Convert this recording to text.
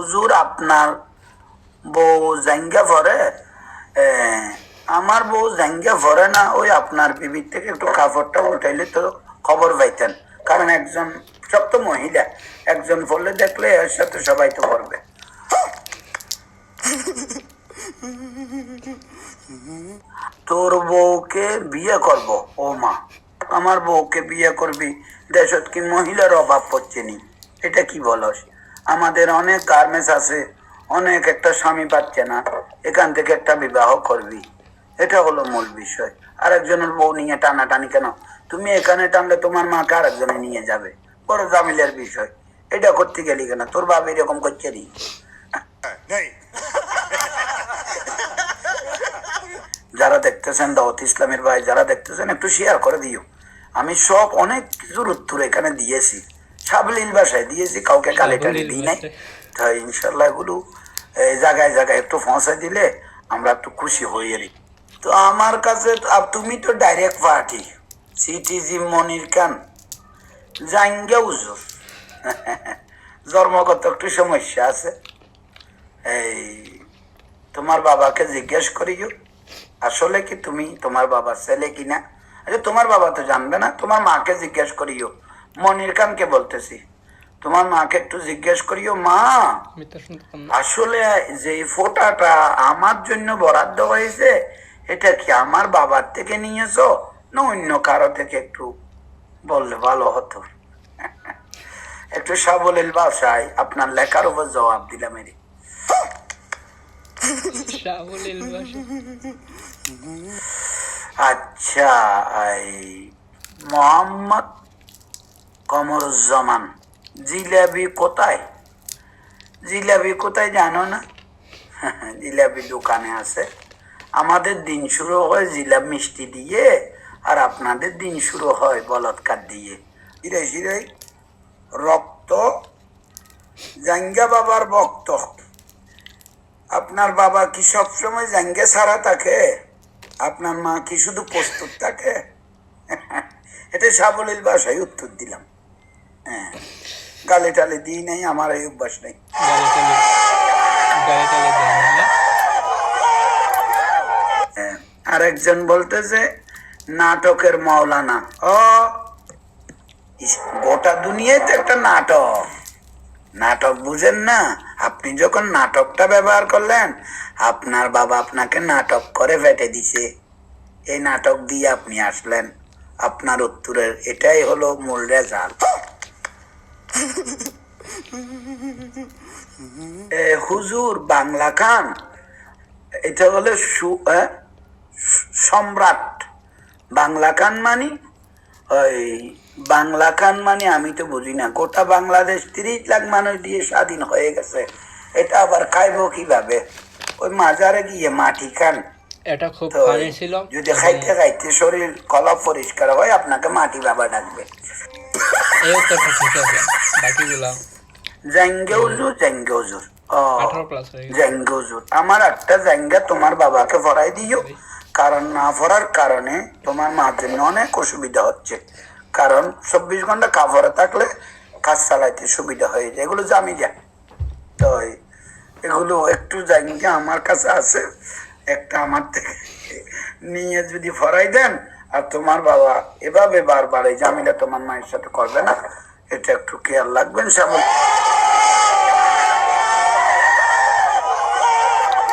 হুজুর আপনার বউ জাঙ্গা ভরে, আমার বউ জাঙ্গা ভরে না, ওই আপনার বিবির থেকে একটু কাপড়টা উঠাইলে তো খবর পাইতেন, কারণ একজন সব তো মহিলা, একজন বললে দেখলে এর সাথে সবাই তো করবে। তোর বউকে বিয়ে করব, ও মা আমার বউকে বিয়ে করবি, দেশত কি মহিলার অভাব পড়ছে নি? এটা কি বলস? আমাদের অনেক গার্মেন্টস আছে, অনেক একটা স্বামী পাচ্ছে না, এখান থেকে একটা বিবাহ করবি, এটা হলো মূল বিষয়। আরেকজনের বউ নিয়ে টানাটানি কেন? তুমি এখানে টানলে তোমার মাকে আরেকজনে নিয়ে যাবে, বড় জামিলের বিষয়। এটা করতে গেলি কেন? তোর বাবা এরকম করছে নি? যারা দেখতেছেন দাওয়াত ইসলামের ভাই, যারা দেখতেছেন একটু শেয়ার করে দিও। আমি সব অনেক কিছুর উত্তর এখানে দিয়েছি, সাবলীল ভাষায় দিয়েছি, কাউকে গালি টালি দিই নাই। তাই ইনশাল্লাহ এগুলো এই জায়গায় জায়গায় একটু পৌঁছে দিলে আমরা একটু খুশি হয়ে যাই। তো আমার কাছে তুমি তো direct party CTG Monir Khan জাঙ্গা হুজুর। জন্মগত একটু সমস্যা আছে, এই তোমার বাবাকে জিজ্ঞেস করিও আসলে কি তুমি তোমার বাবার ছেলে কিনা। আরে তোমার বাবা তো জানবে না, তোমার মাকে জিজ্ঞেস করিও। মনির খানকে বলতেছি, তোমার মাকে একটু জিজ্ঞেস করিও, মা আসলে যে ফোটাটা আমার জন্য বরাদ্দ হয়েছে, এটা কি আমার বাবার থেকে নিয়েছো না অন্য কারো থেকে? একটু বললে ভালো হতো। একটু সাবলীল ভাষায় আপনার লেখার উপর জবাব দিলাম। এর আচ্ছা, এই মোহাম্মদ কমরুজ্জামান, জিলাপি কোথায়? জিলাপি কোথায় জানো না? জিলাপি দোকানে আছে। আমাদের দিন শুরু হয় জিলাপ মিষ্টি দিয়ে, আর আপনাদের দিন শুরু হয় বলৎকার দিয়ে। হিরে হিরে রক্ত জাঙ্গা বাবার ভক্ত। আপনার বাবা কি সবসময় জাঙ্গে ছাড়া থাকে? আপনার মা কি শুধু প্রস্তুত থাকে? এটা সাবলীল ভাষায় উত্তর দিলাম। হ্যাঁ, গালি টালি দিই নাই, আমার এই অভ্যাস নেই। আরেকজন বলতেছে নাটকের মাওলানা। ও গোটা দুনিয়ায় তো একটা নাটক, নাটক বুঝেন না? আপনি যখন নাটকটা ব্যবহার করলেন, আপনার বাবা আপনাকে নাটক করে ফেটে দিছে, এই নাটক দিয়ে আপনি আসলেন আপনার উত্তরের, এটাই হলো মূল রেজাল্ট। হুজুর বাংলা খান, এটা হলো সম্রাট। বাংলা খান মানে ওই বাংলা খান মানে আমি তো বুঝি না, গোটা বাংলাদেশ 30 লাখ মানুষ দিয়ে স্বাধীন হয়ে গেছে, এটা আবার খাইবো কিভাবে? ওই মাজারে গিয়ে মাটি খান? এটা খুব ফানি ছিল। যদি খাইতে খাইতে শরীর কলা পরিষ্কার হয়, আপনাকে মাটি বাবা ডাকবে। এই উত্তরটা ঠিক আছে, বাকিগুলা জাঙ্গে হুজুর, জাঙ্গে হুজুর, 18 প্লাস হয়ে গেছে। জাঙ্গে হুজুর, আমার একটা জাঙ্গা তোমার বাবাকে ভরাই দিও, কারণ না ভরার কারণে তোমার মার জন্য অনেক অসুবিধা হচ্ছে, কারণ 24 ঘন্টা কাপড়ে থাকলে কাজ চালাইতে সুবিধা হয়ে যায়, এগুলো জামি যায়। তো এগুলো একটু জাঙ্গা আমার কাছে আছে, একটা আমার থেকে নিয়ে যদি ভরাই দেন, আর তোমার বাবা এভাবে বারবার এই জামিটা তোমার মায়ের সাথে করবে না, এটা একটু খেয়াল রাখবেন।